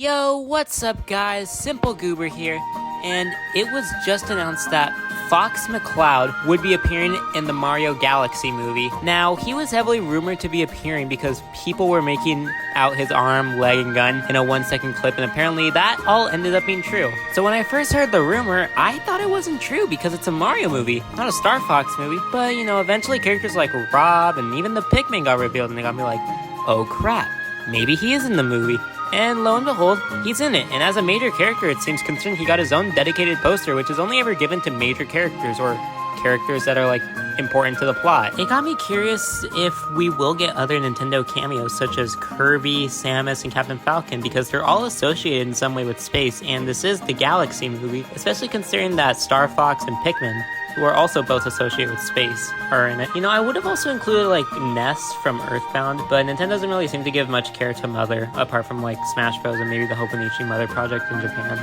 Yo, what's up guys? Simple Goober here, and it was just announced that Fox McCloud would be appearing in the Mario Galaxy movie. Now, he was heavily rumored to be appearing because people were making out his arm, leg, and gun in a 1-second clip, and apparently that all ended up being true. So when I first heard the rumor, I thought it wasn't true because it's a Mario movie, not a Star Fox movie. But, eventually characters like Rob and even the Pikmin got revealed, and they got me like, oh crap, maybe he is in the movie. And lo and behold, he's in it, and as a major character, it seems concerning he got his own dedicated poster, which is only ever given to major characters, or characters that are, important to the plot. It got me curious if we will get other Nintendo cameos, such as Kirby, Samus, and Captain Falcon, because they're all associated in some way with space, and this is the Galaxy movie, especially considering that Star Fox and Pikmin, who are also both associated with space, are in it. I would have also included, Ness from Earthbound, but Nintendo doesn't really seem to give much care to Mother, apart from, Smash Bros. And maybe the Hobonichi Mother project in Japan.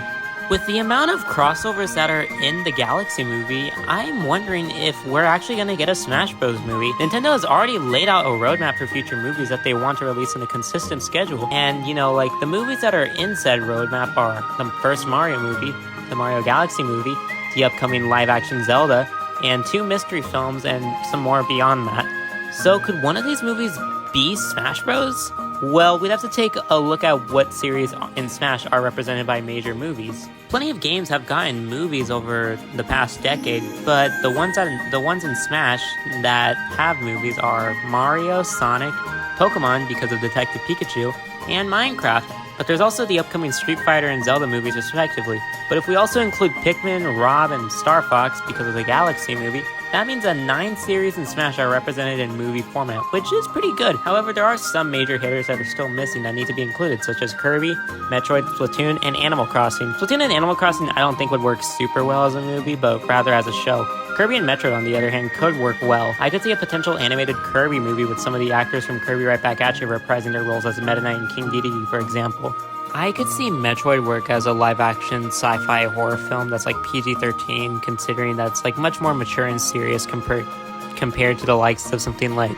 With the amount of crossovers that are in the Galaxy movie, I'm wondering if we're actually going to get a Smash Bros. Movie. Nintendo has already laid out a roadmap for future movies that they want to release in a consistent schedule, and, the movies that are in said roadmap are the first Mario movie, the Mario Galaxy movie, the upcoming live-action Zelda, and 2 mystery films, and some more beyond that. So could one of these movies be Smash Bros? Well, we'd have to take a look at what series in Smash are represented by major movies. Plenty of games have gotten movies over the past decade, but the ones in Smash that have movies are Mario, Sonic, Pokemon because of Detective Pikachu, and Minecraft. But there's also the upcoming Street Fighter and Zelda movies respectively. But if we also include Pikmin, Rob, and Star Fox because of the Galaxy movie, that means that 9 series in Smash are represented in movie format, which is pretty good. However, there are some major hitters that are still missing that need to be included, such as Kirby, Metroid, Splatoon, and Animal Crossing. Splatoon and Animal Crossing I don't think would work super well as a movie, but rather as a show. Kirby and Metroid, on the other hand, could work well. I could see a potential animated Kirby movie with some of the actors from Kirby Right Back At You reprising their roles as Meta Knight and King Dedede, for example. I could see Metroid work as a live-action sci-fi horror film that's PG-13, considering that's much more mature and serious compared to the likes of something like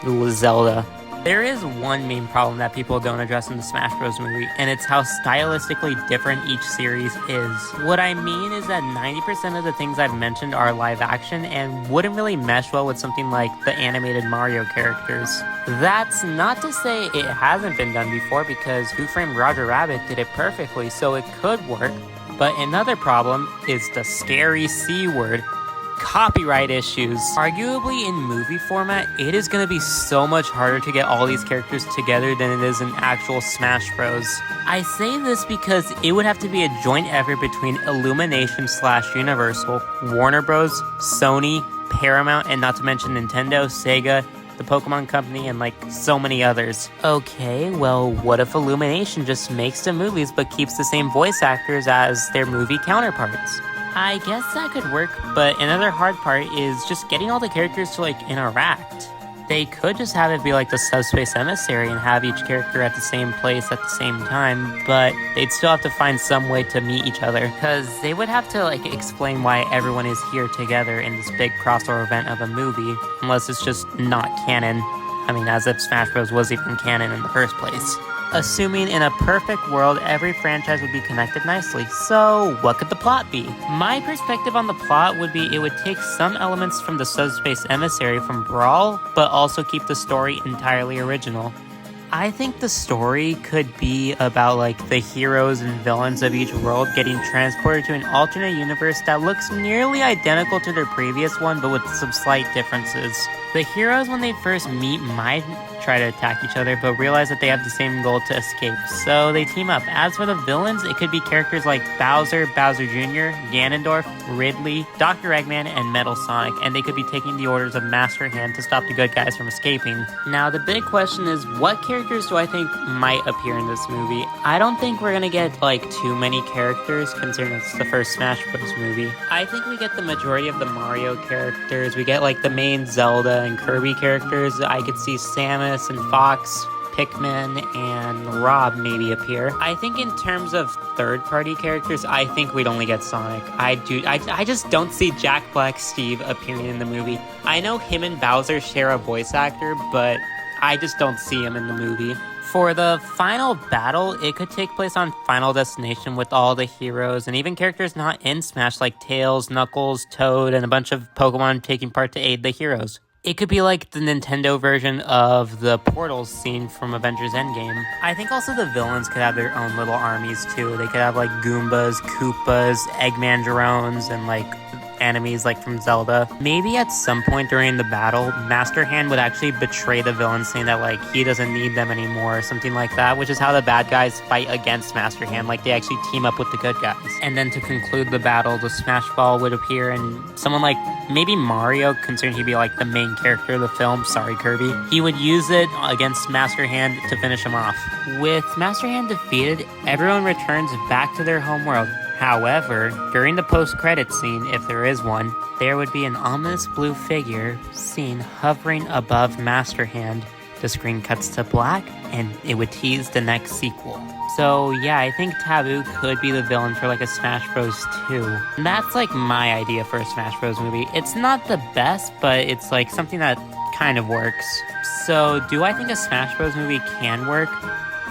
Zelda. There is one main problem that people don't address in the Smash Bros. Movie, and it's how stylistically different each series is. What I mean is that 90% of the things I've mentioned are live action and wouldn't really mesh well with something like the animated Mario characters. That's not to say it hasn't been done before, because Who Framed Roger Rabbit did it perfectly, so it could work. But another problem is the scary C word. Copyright issues. Arguably in movie format, it is going to be so much harder to get all these characters together than it is in actual Smash Bros. I say this because it would have to be a joint effort between Illumination/Universal, Warner Bros., Sony, Paramount, and not to mention Nintendo, Sega, the Pokemon Company, and so many others. Okay, well, what if Illumination just makes the movies but keeps the same voice actors as their movie counterparts? I guess that could work, but another hard part is just getting all the characters to interact. They could just have it be the Subspace Emissary and have each character at the same place at the same time, but they'd still have to find some way to meet each other, because they would have to explain why everyone is here together in this big crossover event of a movie, unless it's just not canon. I mean, as if Smash Bros. Was even canon in the first place. Assuming in a perfect world, every franchise would be connected nicely. So, what could the plot be? My perspective on the plot would be it would take some elements from the Subspace Emissary from Brawl, but also keep the story entirely original. I think the story could be about the heroes and villains of each world getting transported to an alternate universe that looks nearly identical to their previous one, but with some slight differences. The heroes, when they first meet, might try to attack each other, but realize that they have the same goal to escape, so they team up. As for the villains, it could be characters like Bowser, Bowser Jr., Ganondorf, Ridley, Dr. Eggman, and Metal Sonic, and they could be taking the orders of Master Hand to stop the good guys from escaping. Now, the big question is, what characters do I think might appear in this movie? I don't think we're gonna get, too many characters, considering it's the first Smash Bros. Movie. I think we get the majority of the Mario characters. We get, the main Zelda and Kirby characters. I could see Samus and Fox, Pikmin, and Rob maybe appear. I think in terms of third-party characters, I think we'd only get Sonic. I just don't see Jack Black Steve appearing in the movie. I know him and Bowser share a voice actor, but I just don't see him in the movie. For the final battle, it could take place on Final Destination with all the heroes and even characters not in Smash like Tails, Knuckles, Toad, and a bunch of Pokemon taking part to aid the heroes. It could be like the Nintendo version of the Portals scene from Avengers Endgame. I think also the villains could have their own little armies too. They could have like Goombas, Koopas, Eggman drones, and like enemies like from Zelda. Maybe at some point during the battle, Master Hand would actually betray the villains, saying that like he doesn't need them anymore or something like that, which is how the bad guys fight against Master Hand. Like they actually team up with the good guys. And then to conclude the battle, the Smash Ball would appear and someone like maybe Mario, considering he'd be like the main character of the film, sorry Kirby, he would use it against Master Hand to finish him off. With Master Hand defeated, everyone returns back to their home world. However, during the post-credit scene, if there is one, there would be an ominous blue figure seen hovering above Master Hand. The screen cuts to black, and it would tease the next sequel. So yeah, I think Taboo could be the villain for like a Smash Bros. 2. And that's like my idea for a Smash Bros. Movie. It's not the best, but it's like something that kind of works. So do I think a Smash Bros. Movie can work?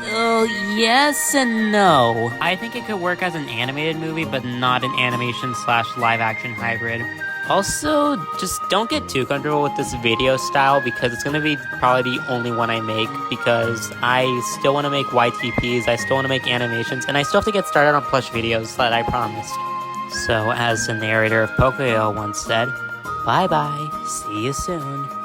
Oh, yes and no. I think it could work as an animated movie, but not an animation / live action hybrid. Also, just don't get too comfortable with this video style because it's going to be probably the only one I make because I still want to make YTPs, I still want to make animations, and I still have to get started on plush videos that I promised. So, as the narrator of Pocoyo once said, bye bye, see you soon.